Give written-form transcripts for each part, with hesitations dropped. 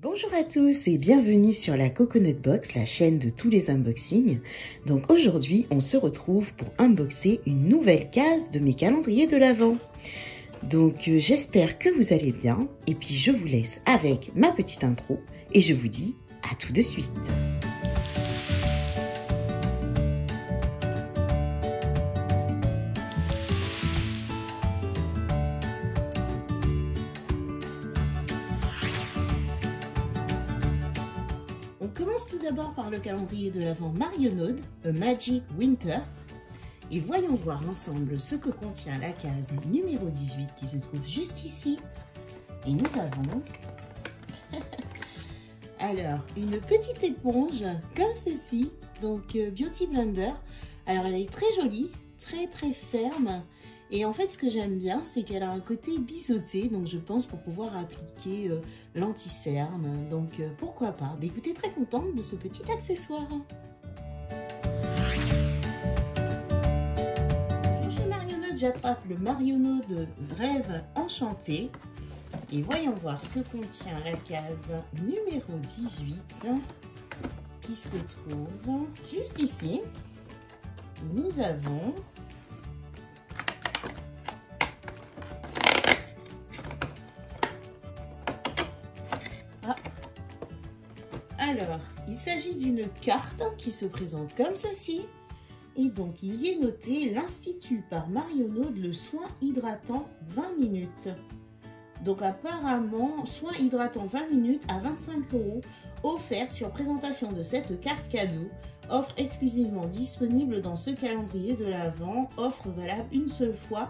Bonjour à tous et bienvenue sur la Coconut Box, la chaîne de tous les unboxings. Donc aujourd'hui, on se retrouve pour unboxer une nouvelle case de mes calendriers de l'Avent. Donc j'espère que vous allez bien et puis je vous laisse avec ma petite intro et je vous dis à tout de suite. On commence tout d'abord par le calendrier de l'Avent Marionode, A Magic Winter. Et voyons voir ensemble ce que contient la case numéro 18 qui se trouve juste ici. Et nous avons alors une petite éponge comme ceci, donc Beauty Blender. Alors elle est très jolie, très ferme. Et en fait ce que j'aime bien c'est qu'elle a un côté biseauté, donc je pense pour pouvoir appliquer l'anti-cerne. Donc pourquoi pas. Mais écoutez, très contente de ce petit accessoire. J'attrape le Marionode Rêve Enchanté et voyons voir ce que contient la case numéro 18 qui se trouve juste ici. Nous avons alors il s'agit d'une carte qui se présente comme ceci. Et donc, il y est noté l'Institut par Marionode, le soin hydratant 20 minutes. Donc, apparemment, soin hydratant 20 minutes à 25 € offert sur présentation de cette carte cadeau. Offre exclusivement disponible dans ce calendrier de l'Avent. Offre valable une seule fois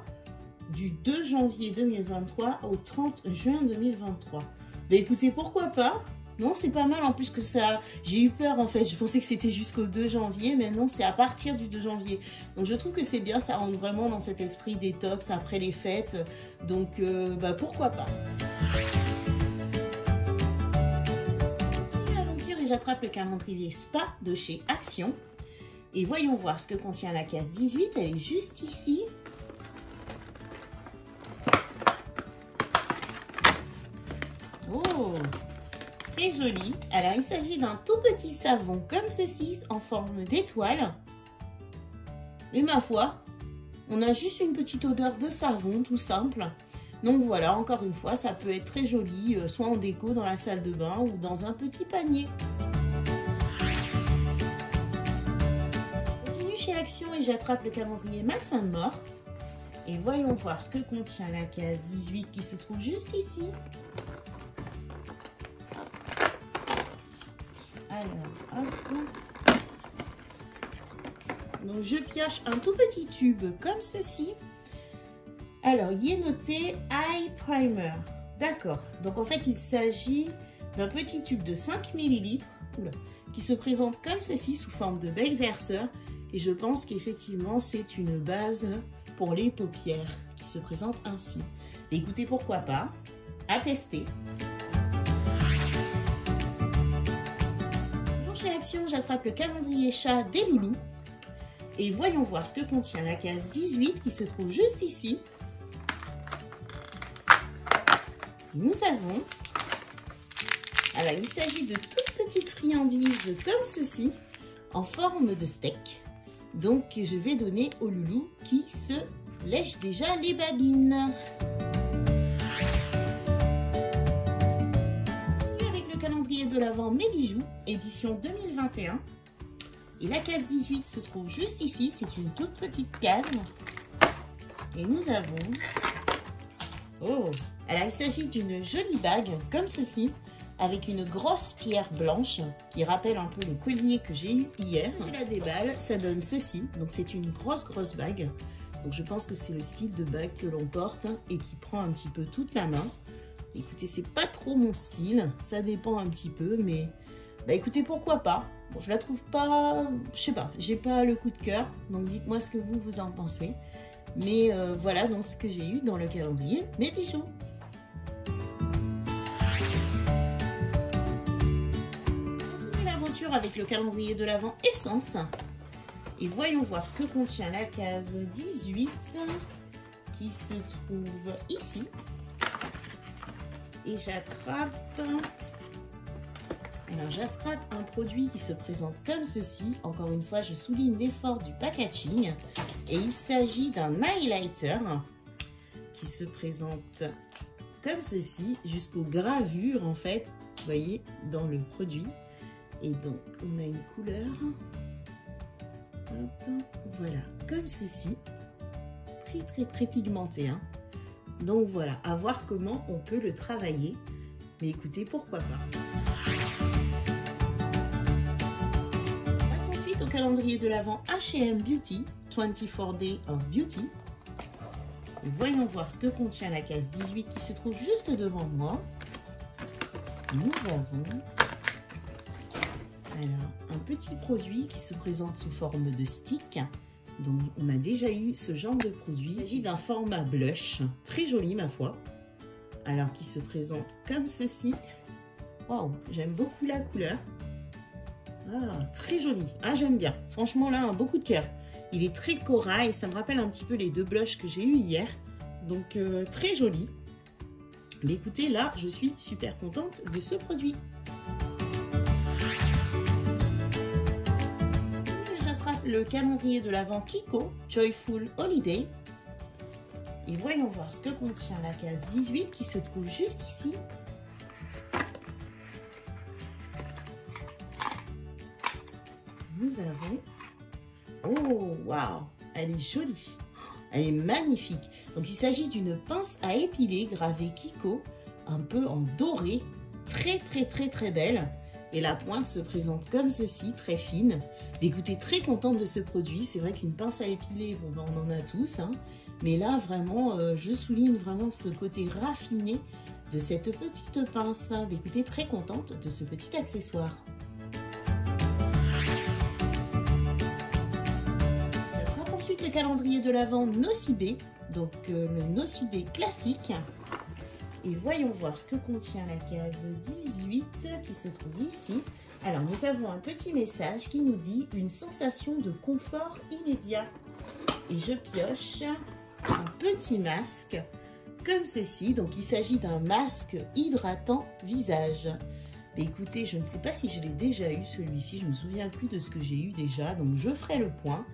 du 2 janvier 2023 au 30 juin 2023. Mais écoutez, pourquoi pas ? Non, c'est pas mal en plus que ça. J'ai eu peur en fait, je pensais que c'était jusqu'au 2 janvier, mais non, c'est à partir du 2 janvier. Donc je trouve que c'est bien, ça rentre vraiment dans cet esprit détox après les fêtes. Donc pourquoi pas. Continue l'aventure et j'attrape le calendrier Spa de chez Action. Et voyons voir ce que contient la case 18, elle est juste ici. Oh! Très joli. Alors il s'agit d'un tout petit savon comme ceci en forme d'étoile. Et ma foi, on a juste une petite odeur de savon tout simple. Donc voilà, encore une fois, ça peut être très joli, soit en déco dans la salle de bain ou dans un petit panier. Je continue chez Action et j'attrape le calendrier Max & More. Et voyons voir ce que contient la case 18 qui se trouve juste ici. Alors, hop. Donc je pioche un tout petit tube comme ceci. Alors, il est noté Eye Primer. D'accord. Donc en fait, il s'agit d'un petit tube de 5 ml qui se présente comme ceci sous forme de bec verseur. Et je pense qu'effectivement, c'est une base pour les paupières qui se présente ainsi. Et écoutez, pourquoi pas, à tester. Chez Action, j'attrape le calendrier chat des loulous et voyons voir ce que contient la case 18 qui se trouve juste ici. Nous avons, alors il s'agit de toutes petites friandises comme ceci en forme de steak. Donc je vais donner au loulou qui se lèche déjà les babines. De l'Avent Mes Bijoux, édition 2021. Et la case 18 se trouve juste ici, c'est une toute petite case. Et nous avons... Oh! Alors il s'agit d'une jolie bague, comme ceci, avec une grosse pierre blanche, qui rappelle un peu le collier que j'ai eu hier. Je la déballe, ça donne ceci, donc c'est une grosse bague. Donc je pense que c'est le style de bague que l'on porte et qui prend un petit peu toute la main. Écoutez, c'est pas trop mon style, ça dépend un petit peu, mais écoutez, pourquoi pas. Bon, je la trouve pas, je sais pas, j'ai pas le coup de cœur, donc dites-moi ce que vous en pensez. Mais voilà donc ce que j'ai eu dans le calendrier Mes Bijoux. Continuez l'aventure avec le calendrier de l'Avent Essence. Et voyons voir ce que contient la case 18 qui se trouve ici. Et j'attrape Alors j'attrape un produit qui se présente comme ceci. Encore une fois, je souligne l'effort du packaging. Et il s'agit d'un highlighter qui se présente comme ceci, jusqu'aux gravures en fait, vous voyez, dans le produit. Et donc, on a une couleur, hop, voilà, comme ceci, très pigmenté, hein. Donc voilà, à voir comment on peut le travailler, mais écoutez, pourquoi pas. On passe ensuite au calendrier de l'Avent H&M Beauty, 24 Days of Beauty. Et voyons voir ce que contient la case 18 qui se trouve juste devant moi. Nous avons alors un petit produit qui se présente sous forme de stick. Donc on a déjà eu ce genre de produit. Il s'agit d'un format blush, très joli ma foi. Alors qui se présente comme ceci. Waouh, j'aime beaucoup la couleur. Ah, très joli. Ah, j'aime bien. Franchement là, un beau coup de cœur. Il est très corail, ça me rappelle un petit peu les deux blushs que j'ai eu hier. Donc très joli. Mais écoutez, là, je suis super contente de ce produit. J'attrape le calendrier de l'Avent Kiko, Joyful Holiday. Et voyons voir ce que contient la case 18 qui se trouve juste ici. Nous avons... Oh, waouh! Elle est jolie. Elle est magnifique. Donc, il s'agit d'une pince à épiler gravée Kiko, un peu en doré, très belle. Et la pointe se présente comme ceci, très fine. Écoutez, très contente de ce produit. C'est vrai qu'une pince à épiler, bon, ben, on en a tous, hein. Mais là, vraiment, je souligne vraiment ce côté raffiné de cette petite pince. Écoutez, très contente de ce petit accessoire. J'attrape ensuite le calendrier de l'Avent Nocibé, donc le Nocibé classique. Et voyons voir ce que contient la case 18 qui se trouve ici. Alors, nous avons un petit message qui nous dit « Une sensation de confort immédiat ». Et je pioche un petit masque comme ceci. Donc, il s'agit d'un masque hydratant visage. Mais écoutez, je ne sais pas si je l'ai déjà eu celui-ci. Je ne me souviens plus de ce que j'ai eu déjà. Donc, je ferai le point.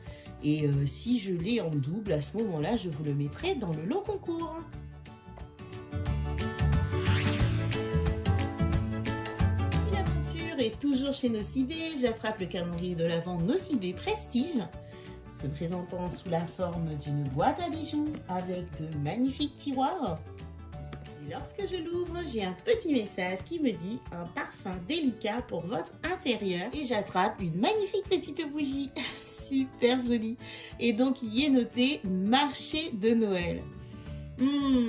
Et si je l'ai en double, à ce moment-là, je vous le mettrai dans le lot concours. Et toujours chez Nocibé, j'attrape le calendrier de l'Avent Nocibé Prestige, se présentant sous la forme d'une boîte à bijoux avec de magnifiques tiroirs. Et lorsque je l'ouvre, j'ai un petit message qui me dit « Un parfum délicat pour votre intérieur » et j'attrape une magnifique petite bougie, super jolie. Et donc il y est noté « Marché de Noël ».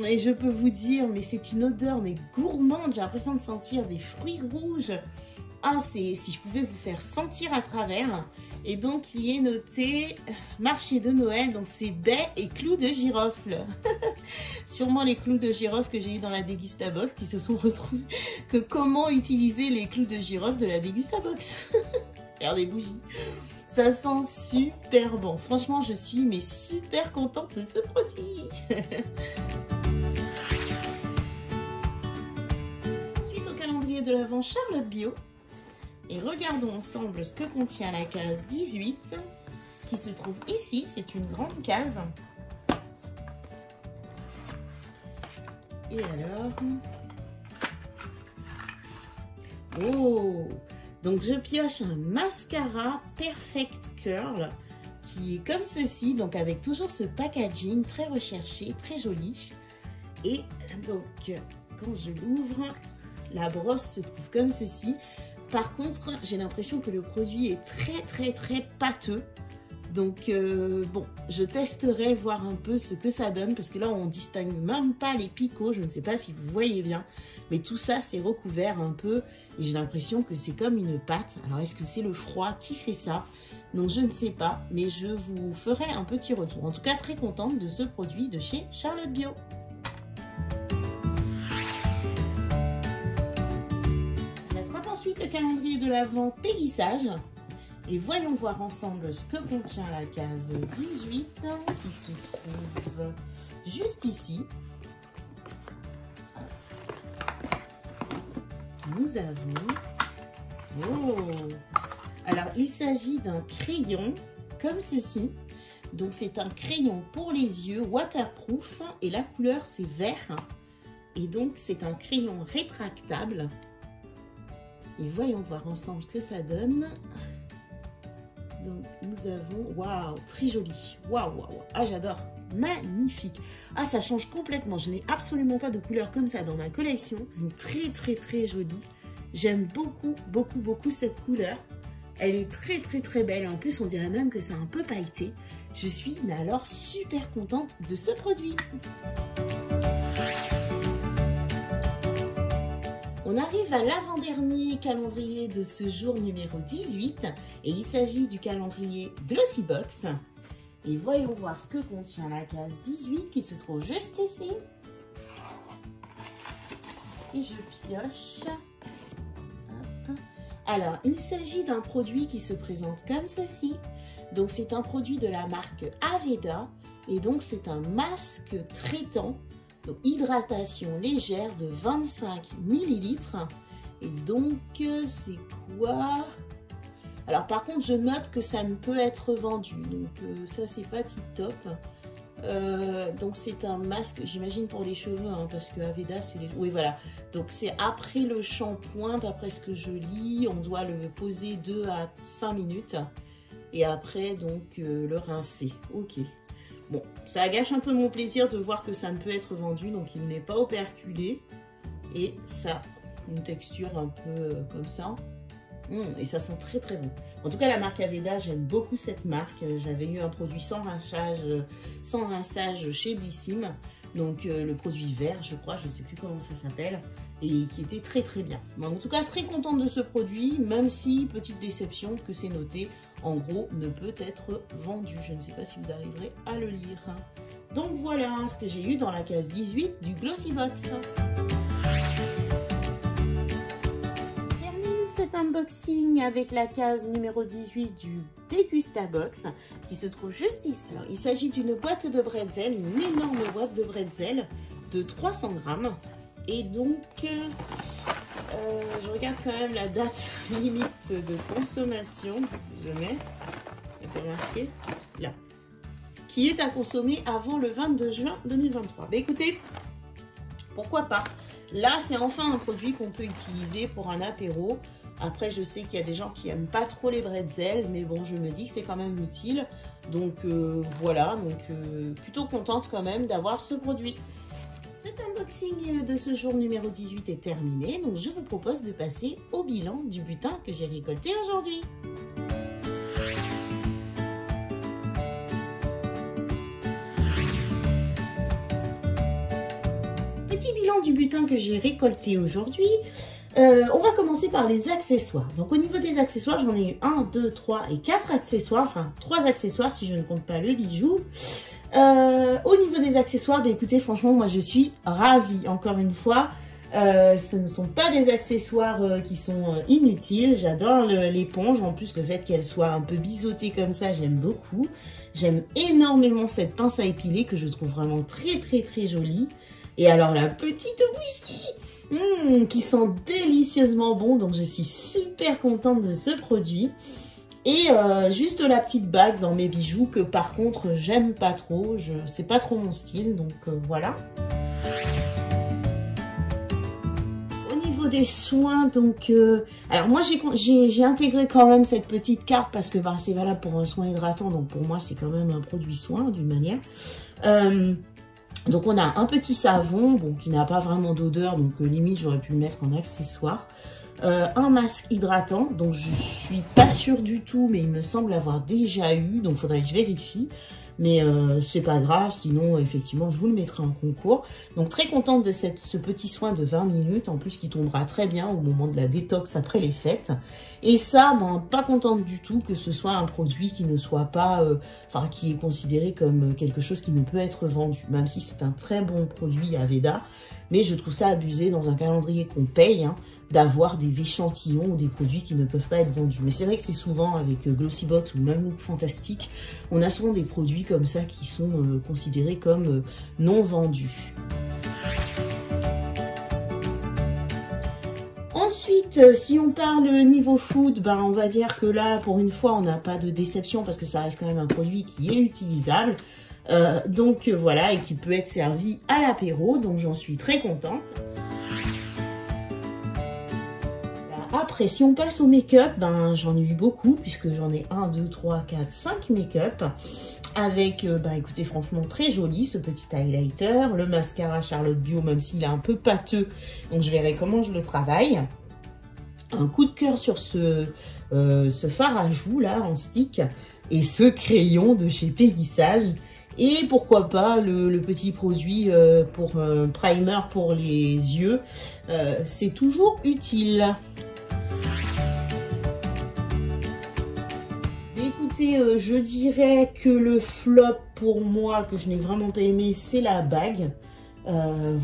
Et je peux vous dire, mais c'est une odeur mais gourmande, j'ai l'impression de sentir des fruits rouges. Ah, si je pouvais vous faire sentir à travers. Et donc, il y est noté marché de Noël. Donc, c'est baies et clous de girofle. Sûrement les clous de girofle que j'ai eu dans la Dégustabox qui se sont retrouvés. Que comment utiliser les clous de girofle de la Dégustabox. Faire des bougies. Ça sent super bon. Franchement, je suis mais super contente de ce produit. Ensuite, au calendrier de l'Avent Charlotte Bio. Et regardons ensemble ce que contient la case 18 qui se trouve ici. C'est une grande case. Et alors... Oh! Donc je pioche un mascara Perfect Curl qui est comme ceci. Donc avec toujours ce packaging très recherché, très joli. Et donc quand je l'ouvre, la brosse se trouve comme ceci. Par contre, j'ai l'impression que le produit est très pâteux. Donc, bon, je testerai voir un peu ce que ça donne. Parce que là, on ne distingue même pas les picots. Je ne sais pas si vous voyez bien. Mais tout ça, c'est recouvert un peu. Et j'ai l'impression que c'est comme une pâte. Alors, est-ce que c'est le froid qui fait ça? Donc, je ne sais pas. Mais je vous ferai un petit retour. En tout cas, très contente de ce produit de chez Charlotte Bio. Ensuite, le calendrier de l'Avent Pélissage. Et voyons voir ensemble ce que contient la case 18 qui se trouve juste ici. Nous avons Oh. Alors, il s'agit d'un crayon comme ceci. Donc, c'est un crayon pour les yeux, waterproof. Et la couleur, c'est vert. Et donc, c'est un crayon rétractable. Et voyons voir ensemble ce que ça donne. Donc, nous avons... Waouh, très joli. Waouh, waouh. Ah, j'adore. Magnifique. Ah, ça change complètement. Je n'ai absolument pas de couleur comme ça dans ma collection. Donc, très, très, très jolie. J'aime beaucoup, beaucoup, beaucoup cette couleur. Elle est très, très, très belle. En plus, on dirait même que c'est un peu pailleté. Je suis, mais alors, super contente de ce produit. On arrive à l'avant-dernier calendrier de ce jour numéro 18 et il s'agit du calendrier Glossybox. Et voyons voir ce que contient la case 18 qui se trouve juste ici. Et je pioche. Hop. Alors, il s'agit d'un produit qui se présente comme ceci. Donc, c'est un produit de la marque Aveda et donc c'est un masque traitant. Donc, hydratation légère de 25 ml. Et donc, c'est quoi? Alors, par contre, je note que ça ne peut être vendu. Donc, ça, c'est pas tip top. Donc, c'est un masque, j'imagine, pour les cheveux, hein, parce que Aveda, c'est les... Oui, voilà. Donc, c'est après le shampoing, d'après ce que je lis. On doit le poser 2 à 5 minutes. Et après, donc, le rincer. Ok. Bon, ça gâche un peu mon plaisir de voir que ça ne peut être vendu, donc il n'est pas operculé. Et ça, une texture un peu comme ça. Et ça sent très très bon. En tout cas, la marque Aveda, j'aime beaucoup cette marque. J'avais eu un produit sans rinçage chez Blissim. Donc le produit vert, je crois, je ne sais plus comment ça s'appelle. Et qui était très très bien. Mais en tout cas, très contente de ce produit, même si, petite déception, que c'est noté, en gros, ne peut être vendu. Je ne sais pas si vous arriverez à le lire. Donc voilà ce que j'ai eu dans la case 18 du Glossybox. Termine cet unboxing avec la case numéro 18 du Degustabox qui se trouve juste ici. Alors, il s'agit d'une boîte de bretzel, une énorme boîte de bretzel de 300 grammes. Et donc, je regarde quand même la date limite de consommation, si jamais, il y a pas marqué, là, qui est à consommer avant le 22 juin 2023. Mais écoutez, pourquoi pas? Là, c'est enfin un produit qu'on peut utiliser pour un apéro. Après, je sais qu'il y a des gens qui n'aiment pas trop les bretzels, mais bon, je me dis que c'est quand même utile. Donc, voilà, donc plutôt contente quand même d'avoir ce produit. Cet unboxing de ce jour numéro 18 est terminé, donc je vous propose de passer au bilan du butin que j'ai récolté aujourd'hui. Petit bilan du butin que j'ai récolté aujourd'hui. On va commencer par les accessoires. Donc au niveau des accessoires, j'en ai eu 1, 2, 3 et 4 accessoires, enfin 3 accessoires si je ne compte pas le bijou. Au niveau des accessoires, bah, écoutez, franchement, moi je suis ravie. Encore une fois, ce ne sont pas des accessoires qui sont inutiles. J'adore l'éponge. En plus, le fait qu'elle soit un peu biseautée comme ça, j'aime beaucoup. J'aime énormément cette pince à épiler que je trouve vraiment très très très jolie. Et alors la petite bougie qui sent délicieusement bon. Donc je suis super contente de ce produit. Et juste la petite bague dans mes bijoux que par contre j'aime pas trop, c'est pas trop mon style, donc voilà. Au niveau des soins, donc alors moi j'ai intégré quand même cette petite carte parce que ben, c'est valable pour un soin hydratant, donc pour moi c'est quand même un produit soin d'une manière. Donc on a un petit savon, bon, qui n'a pas vraiment d'odeur, donc limite j'aurais pu le mettre en accessoire. Un masque hydratant, donc je suis pas sûre du tout, mais il me semble l'avoir déjà eu, donc faudrait que je vérifie. Mais c'est pas grave, sinon effectivement je vous le mettrai en concours. Donc très contente de ce petit soin de 20 minutes, en plus qui tombera très bien au moment de la détox après les fêtes. Et ça, ben, pas contente du tout que ce soit un produit qui ne soit pas, enfin qui est considéré comme quelque chose qui ne peut être vendu, même si c'est un très bon produit Aveda. Mais je trouve ça abusé dans un calendrier qu'on paye, hein, d'avoir des échantillons ou des produits qui ne peuvent pas être vendus. Mais c'est vrai que c'est souvent avec Glossybox ou même Look Fantastic, on a souvent des produits comme ça qui sont considérés comme non vendus. Ensuite, si on parle niveau food, ben on va dire que là, pour une fois, on n'a pas de déception parce que ça reste quand même un produit qui est utilisable. Donc voilà, et qui peut être servi à l'apéro, donc j'en suis très contente. Après, si on passe au make-up, ben j'en ai eu beaucoup, puisque j'en ai 1, 2, 3, 4, 5 make-up. Avec, écoutez, franchement très joli, ce petit highlighter. Le mascara Charlotte Bio, même s'il est un peu pâteux, donc je verrai comment je le travaille. Un coup de cœur sur ce fard à joues là, en stick. Et ce crayon de chez Péguissage. Et pourquoi pas le petit produit pour primer pour les yeux. C'est toujours utile. Écoutez, je dirais que le flop pour moi, que je n'ai vraiment pas aimé, c'est la bague.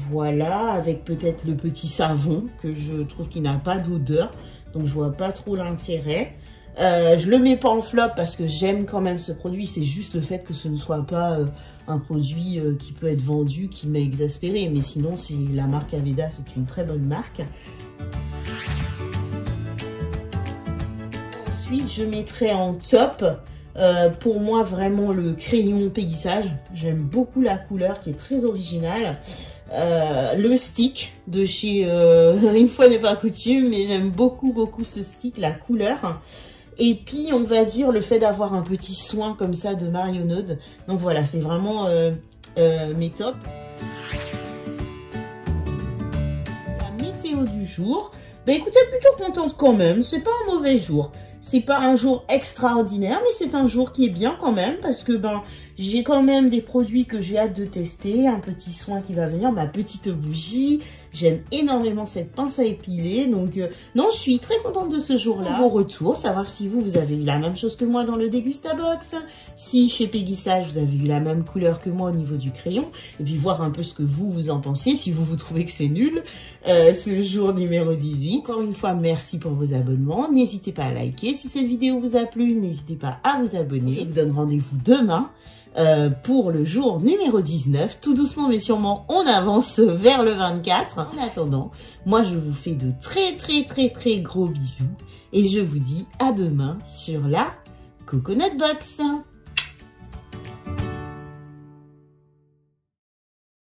Voilà, avec peut-être le petit savon, que je trouve qu'il n'a pas d'odeur. Donc je vois pas trop l'intérêt. Je le mets pas en flop parce que j'aime quand même ce produit. C'est juste le fait que ce ne soit pas un produit qui peut être vendu qui m'a exaspéré. Mais sinon, c'est la marque Aveda, c'est une très bonne marque. Ensuite, je mettrai en top, pour moi, vraiment le crayon Péguissage. J'aime beaucoup la couleur qui est très originale. Le stick de chez une fois n'est pas coutume, mais j'aime beaucoup ce stick, la couleur. Et puis on va dire le fait d'avoir un petit soin comme ça de Marionneau. Donc voilà, c'est vraiment mes tops. La météo du jour, ben écoutez, plutôt contente quand même, c'est pas un mauvais jour. C'est pas un jour extraordinaire, mais c'est un jour qui est bien quand même, parce que j'ai quand même des produits que j'ai hâte de tester, un petit soin qui va venir, ma petite bougie. J'aime énormément cette pince à épiler, donc non, je suis très contente de ce jour-là. Vos retours, savoir si vous avez eu la même chose que moi dans le Dégustabox, si chez Péguissage vous avez eu la même couleur que moi au niveau du crayon, et puis voir un peu ce que vous en pensez, si vous trouvez que c'est nul, ce jour numéro 18. Encore une fois, merci pour vos abonnements, n'hésitez pas à liker, si cette vidéo vous a plu, n'hésitez pas à vous abonner. Je vous donne rendez-vous demain pour le jour numéro 19. Tout doucement mais sûrement, on avance vers le 24. En attendant, moi je vous fais de très gros bisous et je vous dis à demain sur la Coconut Box.